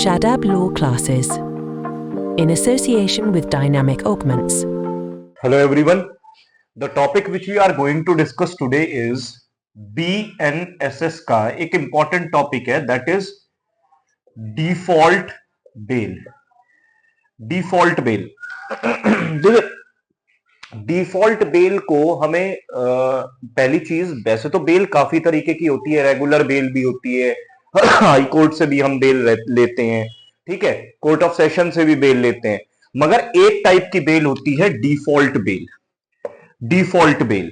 Shadab Law Classes in association with Dynamic Augments. Hello everyone. The topic which we are going to discuss today is BNSS का एक important topic है, that is default bail. Default bail. Default bail को हमें पहली चीज, वैसे तो bell काफी तरीके की होती है, रेगुलर बेल भी होती है, हाई कोर्ट से भी हम बेल लेते हैं, ठीक है, कोर्ट ऑफ सेशन से भी बेल लेते हैं, मगर एक टाइप की बेल होती है डिफॉल्ट बेल. डिफॉल्ट बेल,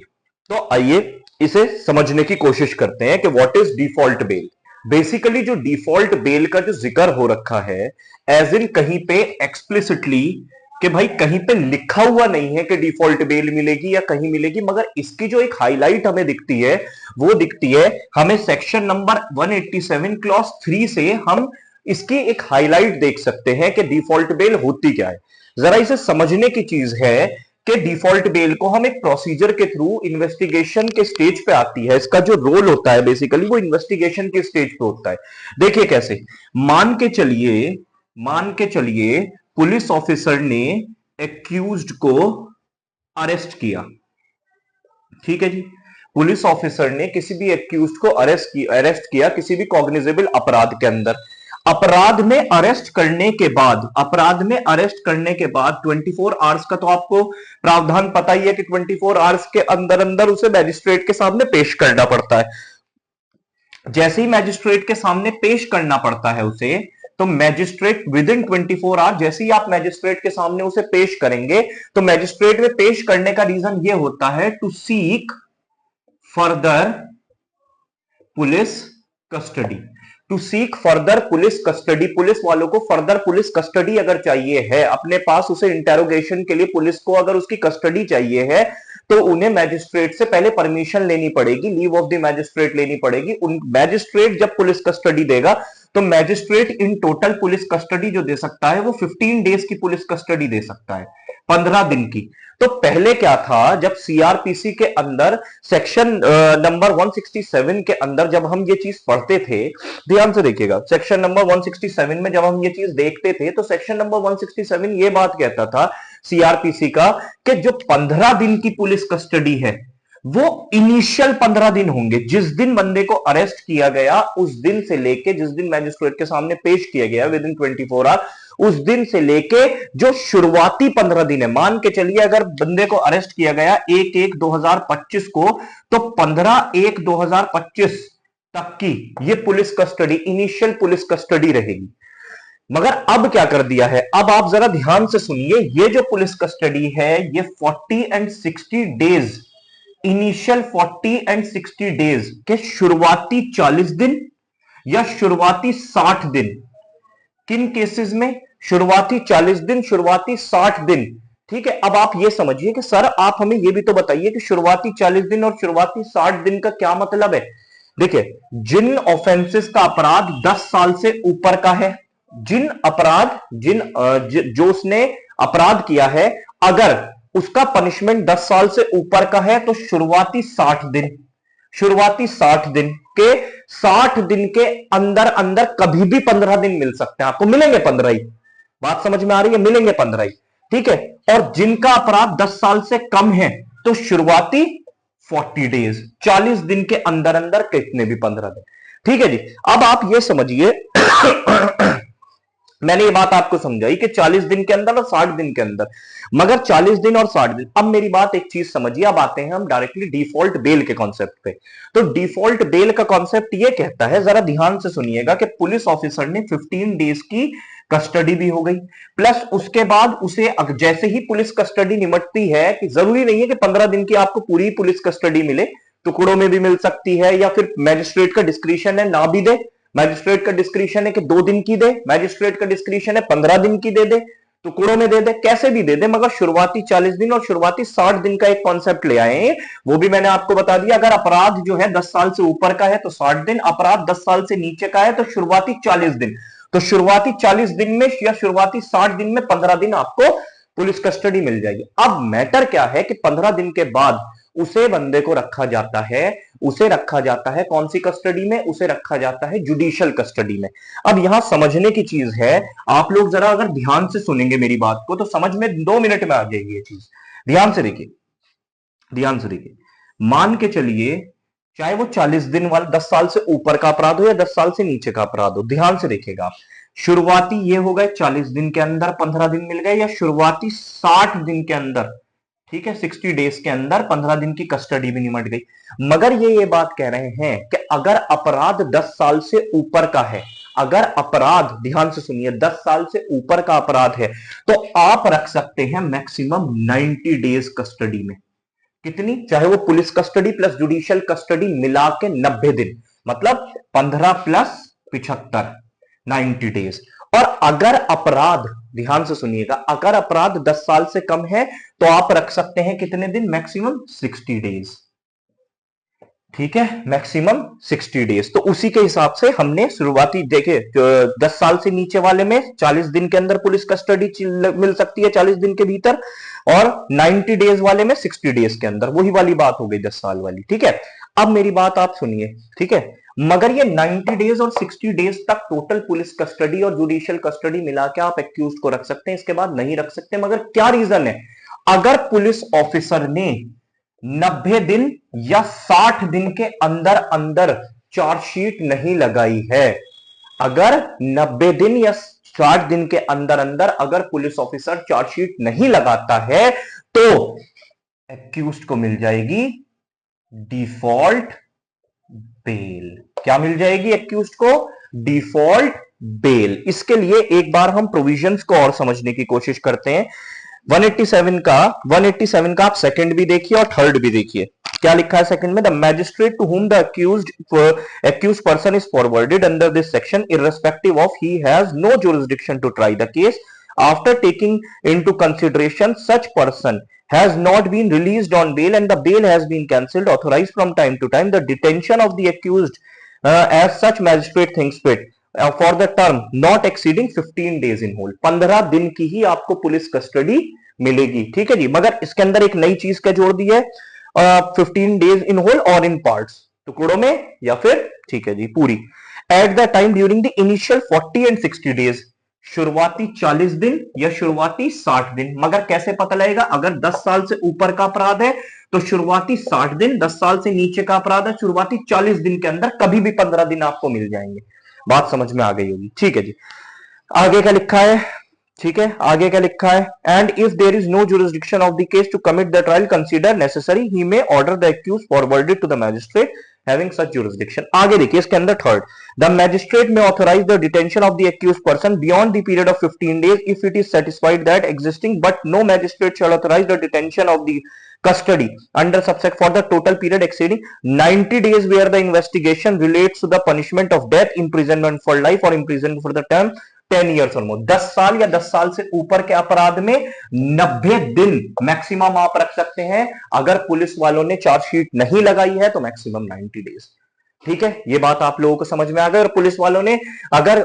तो आइए इसे समझने की कोशिश करते हैं कि what is default bail. Basically जो डिफॉल्ट बेल का जो जिक्र हो रखा है, एज इन कहीं पे एक्सप्लिसिटली कि भाई कहीं पे लिखा हुआ नहीं है कि डिफॉल्ट बेल मिलेगी या कहीं मिलेगी, मगर इसकी जो एक हाईलाइट हमें दिखती है वो दिखती है हमें सेक्शन नंबर 187 क्लॉज 3 से हम इसकी एक हाईलाइट देख सकते हैं कि डिफॉल्ट बेल होती क्या है. जरा इसे समझने की चीज है कि डिफॉल्ट बेल को हम एक प्रोसीजर के थ्रू इन्वेस्टिगेशन के स्टेज पे आती है, इसका जो रोल होता है बेसिकली वो इन्वेस्टिगेशन के स्टेज पे होता है. देखिए कैसे, मान के चलिए पुलिस ऑफिसर ने एक्यूज्ड को अरेस्ट किया, ठीक है जी. पुलिस ऑफिसर ने किसी भी एक्यूज्ड को अरेस्ट किया किसी भी कॉग्निजेबल अपराध के अंदर. अपराध में अरेस्ट करने के बाद 24 आवर्स का तो आपको प्रावधान पता ही है कि 24 आवर्स के अंदर उसे मैजिस्ट्रेट के सामने पेश करना पड़ता है. जैसे ही मैजिस्ट्रेट के सामने पेश करना पड़ता है उसे, तो मैजिस्ट्रेट विद इन 24 आवर, जैसे ही आप मैजिस्ट्रेट के सामने उसे पेश करेंगे, तो मैजिस्ट्रेट में पेश करने का रीजन यह होता है to seek further police custody. To seek further police custody, police वालों को फर्दर पुलिस कस्टडी अगर चाहिए है अपने पास, उसे इंटेरोगेशन के लिए पुलिस को अगर उसकी कस्टडी चाहिए है, तो उन्हें मैजिस्ट्रेट से पहले परमिशन लेनी पड़ेगी, लीव ऑफ द मैजिस्ट्रेट लेनी पड़ेगी. उन मैजिस्ट्रेट जब पुलिस कस्टडी देगा तो magistrate in total police custody जो दे सकता है वो 15 डेज की पुलिस कस्टडी दे सकता है, 15 दिन की. तो पहले क्या था, जब सीआरपीसी के अंदर सेक्शन नंबर 167 के अंदर जब हम ये चीज पढ़ते थे, ध्यान से देखिएगा, सेक्शन नंबर 167 में जब हम ये चीज देखते थे तो सेक्शन नंबर 167 ये बात कहता था सीआरपीसी का कि जो 15 दिन की पुलिस कस्टडी है वो इनिशियल 15 दिन होंगे. जिस दिन बंदे को अरेस्ट किया गया उस दिन से लेके, जिस दिन मैजिस्ट्रेट के सामने पेश किया गया विद इन 24 आवर, उस दिन से लेके जो शुरुआती 15 दिन है. मान के चलिए अगर बंदे को अरेस्ट किया गया 1/1/2025 को, तो 15/1/2025 तक की ये police custody, initial police custody रहेगी. मगर अब क्या कर दिया है, अब आप जरा ध्यान से सुनिए, ये जो पुलिस कस्टडी है ये 40 and 60 days, initial 40 and 60 days के शुरुआती 40 दिन या शुरुआती 60 दिन, किन केसेस में शुरुआती 40 दिन, शुरुआती 60 दिन, ठीक है. अब आप ये समझिए कि सर आप हमें ये भी तो बताइए कि शुरुआती 40 दिन और शुरुआती 60 दिन का क्या मतलब है. देखिए, जिन ऑफेंसेस का अपराध 10 साल से ऊपर का है, जो उसने अपराध किया है, अगर उसका पनिशमेंट 10 साल से ऊपर का है, तो शुरुआती 60 दिन के 60 दिन के अंदर कभी भी 15 दिन मिल सकते हैं आपको, मिलेंगे 15 ही. बात समझ में आ रही है, मिलेंगे 15 ही, ठीक है. और जिनका अपराध 10 साल से कम है तो शुरुआती 40 डेज, 40 दिन के अंदर कितने भी 15 दिन, ठीक है जी. अब आप ये समझिए मैंने ये बात आपको समझाई कि 40 दिन के अंदर और 60 दिन के अंदर, मगर 40 दिन और 60 दिन. अब मेरी बात एक चीज समझिए, अब आते हैं हम डायरेक्टली डिफॉल्ट बेल के कॉन्सेप्ट पे. तो डिफॉल्ट बेल का कॉन्सेप्ट ये कहता है, जरा ध्यान से सुनिएगा, कि पुलिस ऑफिसर ने 15 डेज की कस्टडी भी हो गई, प्लस उसके बाद उसे जैसे ही पुलिस कस्टडी निमटती है, कि जरूरी नहीं है कि 15 दिन की आपको पूरी पुलिस कस्टडी मिले, टुकड़ों में भी मिल सकती है, या फिर मैजिस्ट्रेट का डिस्क्रिशन है ना भी दे, मैजिस्ट्रेट का डिस्क्रिशन है कि 2 दिन की दे, मैजिस्ट्रेट का डिस्क्रिशन है 15 दिन की दे दे, टुकड़ों में दे दे, कैसे भी दे दे, मगर शुरुआती 40 दिन और शुरुआती 60 दिन का एक कॉन्सेप्ट ले आए हैं. वो भी मैंने आपको बता दिया, अगर अपराध जो है 10 साल से ऊपर का है तो 60 दिन, अपराध 10 साल से नीचे का है तो शुरुआती 40 दिन. तो शुरुआती 40 दिन में या शुरुआती 60 दिन में 15 दिन आपको पुलिस कस्टडी मिल जाएगी. अब मैटर क्या है कि 15 दिन के बाद उसे बंदे को रखा जाता है, उसे रखा जाता है कौन सी कस्टडी में? उसे रखा जाता है जुडिशियल कस्टडी में। अब यहां समझने की चीज है, आप लोग जरा अगर ध्यान से सुनेंगे मेरी बात को तो समझ में 2 मिनट में आ जाएगी ये चीज। ध्यान से देखिए, ध्यान से देखिए, मान के चलिए चाहे वो 40 दिन वाला 10 साल से ऊपर का अपराध हो या 10 साल से नीचे का अपराध हो, ध्यान से देखिएगा आप। शुरुआती ये हो गए 40 दिन के अंदर 15 दिन मिल गए, या शुरुआती 60 दिन के अंदर, ठीक है, 60 डेज के अंदर 15 दिन की कस्टडी भी निमट गई। मगर ये बात कह रहे हैं कि अगर अपराध 10 साल से ऊपर का है, अगर अपराध, ध्यान से सुनिए, 10 साल से ऊपर का अपराध है तो आप रख सकते हैं मैक्सिमम 90 डेज कस्टडी में। कितनी? चाहे वो police custody plus judicial custody मिला के 90 दिन, मतलब 15 प्लस 75, 90 डेज। और अगर अपराध, ध्यान से सुनिएगा, अगर अपराध 10 साल से कम है तो आप रख सकते हैं कितने दिन? Maximum 60 days. ठीक है, मैक्सिमम 60 डेज। तो उसी के हिसाब से हमने शुरुआती देखे, 10 साल से नीचे वाले में 40 दिन के अंदर पुलिस कस्टडी मिल सकती है, 40 दिन के भीतर, और 90 डेज वाले में 60 डेज के अंदर। वही वाली बात हो गई 10 साल वाली। ठीक है, अब मेरी बात आप सुनिए, ठीक है। मगर ये 90 डेज और 60 डेज तक टोटल पुलिस कस्टडी और जुडिशियल कस्टडी मिला के आप एक्यूज को रख सकते हैं, इसके बाद नहीं रख सकते। मगर क्या रीजन है? अगर पुलिस ऑफिसर ने 90 दिन या 60 दिन के अंदर अंदर चार्जशीट नहीं लगाई है, अगर 90 दिन या 60 दिन के अंदर अंदर अगर पुलिस ऑफिसर चार्जशीट नहीं लगाता है तो एक्यूज्ड को मिल जाएगी डिफॉल्ट बेल। क्या मिल जाएगी एक्यूज्ड को? Default bail. इसके लिए एक बार हम प्रोविजंस को और समझने की कोशिश करते हैं। 187 का आप सेकंड भी देखिए और थर्ड भी देखिए। क्या लिखा है सेकंड में? The magistrate to whom the accused person is forwarded under this section irrespective of he has no jurisdiction to try the case after taking into consideration such person has not been released on bail and the bail has been cancelled, authorized from time to time the detention of the accused as such magistrate thinks fit for the term not exceeding 15 days in whole। 15 दिन की ही आपको police custody मिलेगी। ठीक है जी, मगर इसके अंदर एक नई चीज क्या जोड़ दी है? 15 डेज इन होल और इन पार्ट्स, टुकड़ों में या फिर, ठीक है जी, पूरी। At the time during the initial 40 and 60 days, शुरुआती 40 दिन या शुरुआती 60 दिन। मगर कैसे पता लगेगा? अगर 10 साल से ऊपर का अपराध है तो शुरुआती 60 दिन, 10 साल से नीचे का अपराध है शुरुआती 40 दिन के अंदर, कभी भी 15 दिन आपको मिल जाएंगे। बात समझ में आ गई होगी। ठीक है जी, आगे क्या लिखा है? ठीक है, आगे क्या लिखा है? And if there is no jurisdiction of the case to commit the trial consider necessary he may order the accuse forwarded to the magistrate having such jurisdiction. आगे देखिए इसके अंदर third, the magistrate may authorise the detention of the accuse person beyond the period of 15 days if it is satisfied that existing but no magistrate shall authorise the detention of the custody under subsect for the total period exceeding 90 days where the investigation relates to the punishment of death, imprisonment for life or imprisonment for the term 10 years or more। 10 साल या 10 साल से ऊपर के अपराध में 90 दिन maximum आप रख सकते हैं। अगर पुलिस वालों ने चार्जशीट नहीं लगाई है तो मैक्सिमम 90 डेज। ठीक है, ये बात आप लोगों को समझ में आ गई। और पुलिस वालों ने अगर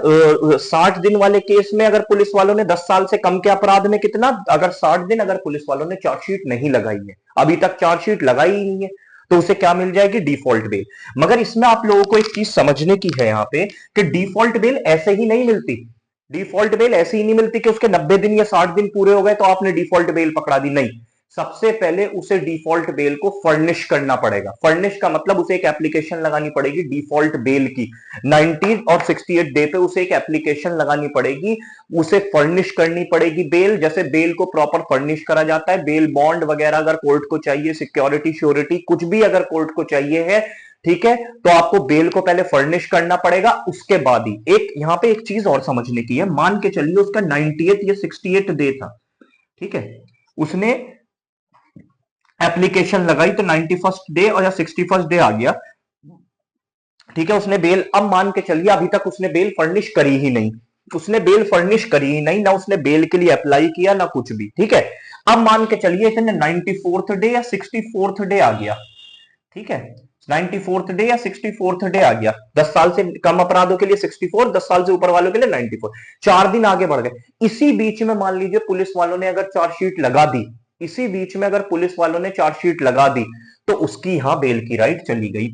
60 दिन वाले केस में अगर पुलिस वालों ने 10 साल से कम के अपराध में कितना, अगर 60 दिन अगर पुलिस वालों ने चार्जशीट नहीं लगाई है, अभी तक चार्जशीट लगाई ही नहीं है, तो उसे क्या मिल जाएगी? Default bail. मगर इसमें आप लोगों को एक चीज समझने की है यहाँ पे कि डिफॉल्ट बेल ऐसे ही नहीं मिलती। डिफॉल्ट बेल ऐसे ही नहीं मिलती कि उसके 90 दिन या 60 दिन पूरे हो गए तो आपने डिफॉल्ट बेल पकड़ा दी, नहीं। सबसे पहले उसे डिफॉल्ट बेल को फर्निश करना पड़ेगा। फर्निश का मतलब उसे एक एप्लीकेशन लगानी पड़ेगी डिफॉल्ट बेल की। 90 और 68 डे पे उसे एक एप्लीकेशन लगानी पड़ेगी, उसे फर्निश करनी पड़ेगी बेल। जैसे बेल को प्रॉपर फर्निश करा जाता है, बेल बॉन्ड वगैरह अगर कोर्ट को चाहिए, सिक्योरिटी श्योरिटी कुछ भी अगर कोर्ट को चाहिए है, ठीक है, तो आपको बेल को पहले फर्निश करना पड़ेगा। उसके बाद ही एक यहां पे एक चीज और समझने की है। मान के चलिए उसका 98 या 68 डे था, ठीक है, उसने एप्लीकेशन लगाई तो 91st डे और या 61st डे आ गया, ठीक है, उसने बेल, अब मान के चलिए अभी तक उसने बेल फर्निश करी ही नहीं, उसने बेल फर्निश करी ही नहीं, ना उसने बेल के लिए अप्लाई किया ना कुछ भी, ठीक है। अब मान के चलिए इसने 94th डे या 64th डे आ गया, ठीक है, 94th डे या 64th डे आ गया। 10 साल से कम अपराधों के लिए 64, 10 साल से ऊपर वालों के लिए 94, 4 दिन आगे बढ़ गए। इसी बीच में मान लीजिए पुलिस वालों ने अगर चार्जशीट लगा दी, इसी बीच में अगर पुलिस वालों ने चार्जशीट लगा दी तो उसकी यहां बेल की राइट चली गई।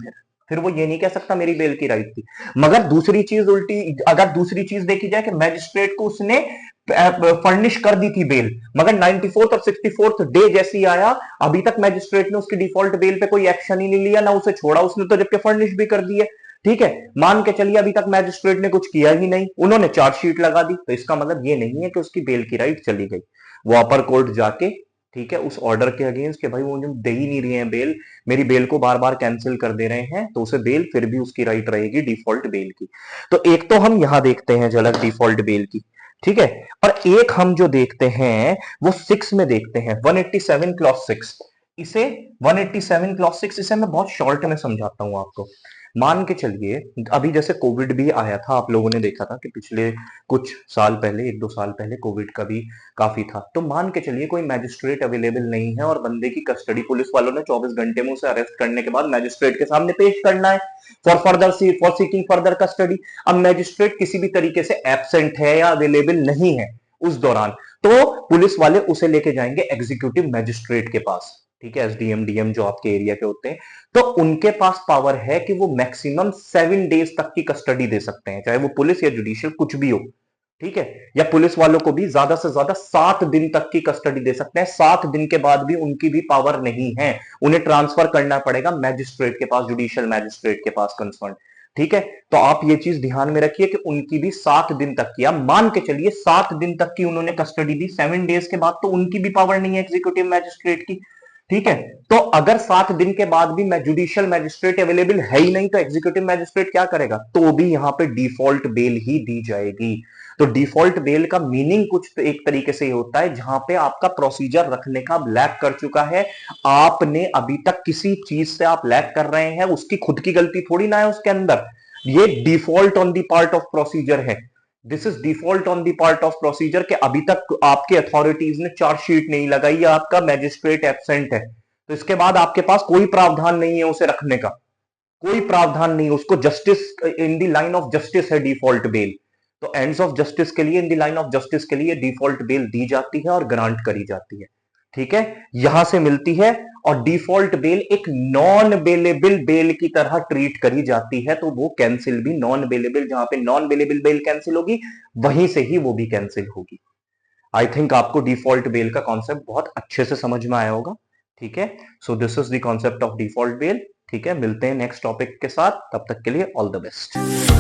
फिर वो ये नहीं कह सकता मेरी बेल की राइट थी। मगर दूसरी चीज उल्टी, अगर दूसरी चीज देखी जाए कि मैजिस्ट्रेट को उसने फर्निश कर दी थी बेल, मगर 94th और 64th डे जैसी आया, अभी तक मैजिस्ट्रेट ने उसकी डिफॉल्ट बेल पे कोई एक्शन ही नहीं लिया, ना उसे छोड़ा उसने, तो जबकि फर्निश भी कर दी है। ठीक है, मान के चलिए अभी तक मैजिस्ट्रेट ने कुछ किया ही नहीं, उन्होंने चार्जशीट लगा दी, तो इसका मतलब ये नहीं है कि उसकी बेल की राइट चली गई। वो अपर कोर्ट जाके, ठीक है, उस ऑर्डर के अगेंस्ट कि भाई वो जो दे ही नहीं रही है बेल, मेरी बेल को बार बार कैंसिल कर दे रहे हैं, तो उसे बेल फिर भी उसकी राइट रहेगी डिफॉल्ट बेल की। तो एक तो हम यहां देखते हैं झलक डिफॉल्ट बेल की, ठीक है। और एक हम जो देखते हैं वो 6 में देखते हैं, 187 क्लॉज 6। इसे 187 क्लॉज 6, इसे मैं बहुत शॉर्ट में समझाता हूं आपको। मान के चलिए अभी जैसे कोविड भी आया था, आप लोगों ने देखा था कि पिछले कुछ साल पहले, 1-2 साल पहले कोविड का भी काफी था। तो मान के चलिए कोई मैजिस्ट्रेट अवेलेबल नहीं है और बंदे की कस्टडी पुलिस वालों ने 24 घंटे में उसे अरेस्ट करने के बाद मैजिस्ट्रेट के सामने पेश करना है फॉर सीकिंग फर्दर कस्टडी। अब मैजिस्ट्रेट किसी भी तरीके से एब्सेंट है या अवेलेबल नहीं है उस दौरान, तो पुलिस वाले उसे लेके जाएंगे एग्जीक्यूटिव मैजिस्ट्रेट के पास, ठीक है, एसडीएम डीएम जो आपके एरिया के होते हैं। तो उनके पास पावर है कि वो मैक्सिमम 7 डेज तक की कस्टडी दे सकते हैं, चाहे वो पुलिस या जुडिशियल कुछ भी हो, ठीक है। या पुलिस वालों को भी ज्यादा से ज्यादा 7 दिन तक की कस्टडी दे सकते हैं। 7 दिन के बाद भी उनकी भी पावर नहीं है, उन्हें ट्रांसफर करना पड़ेगा मैजिस्ट्रेट के पास, जुडिशियल मैजिस्ट्रेट के पास कंसर्न, ठीक है। तो आप ये चीज ध्यान में रखिए कि उनकी भी 7 दिन तक की, आप मान के चलिए 7 दिन तक की उन्होंने कस्टडी दी, 7 डेज के बाद तो उनकी भी पावर नहीं है एग्जीक्यूटिव मैजिस्ट्रेट की, ठीक है। तो अगर 7 दिन के बाद भी मैं जुडिशियल मैजिस्ट्रेट अवेलेबल है ही नहीं, तो एग्जीक्यूटिव मैजिस्ट्रेट क्या करेगा, तो भी यहां पे डिफॉल्ट बेल ही दी जाएगी। तो डिफॉल्ट बेल का मीनिंग कुछ तो एक तरीके से होता है जहां पे आपका प्रोसीजर रखने का लैक कर चुका है, आपने अभी तक किसी चीज से आप लैक कर रहे हैं, उसकी खुद की गलती थोड़ी ना है उसके अंदर, ये default on the part of procedure है। This is default on the part of procedure के अभी तक आपके अथॉरिटीज ने चार्जशीट नहीं लगाई है, आपका मैजिस्ट्रेट एब्सेंट है, तो इसके बाद आपके पास कोई प्रावधान नहीं है उसे रखने का, कोई प्रावधान नहीं, उसको justice in the line of justice है डिफॉल्ट बेल। तो एंड्स ऑफ जस्टिस के लिए, in the line of justice के लिए डिफॉल्ट बेल दी जाती है और ग्रांट करी जाती है, ठीक है, यहां से मिलती है। और डिफॉल्ट बेल एक नॉन बेलेबल बेल की तरह ट्रीट करी जाती है, तो वो कैंसिल भी नॉन बेलेबल, जहां पे नॉन बेलेबल बेल कैंसिल होगी वहीं से ही वो भी कैंसिल होगी। आई थिंक आपको डिफॉल्ट बेल का कॉन्सेप्ट बहुत अच्छे से समझ में आया होगा, ठीक है। So this is the concept of default bail, ठीक है। मिलते हैं नेक्स्ट टॉपिक के साथ, तब तक के लिए ऑल द बेस्ट।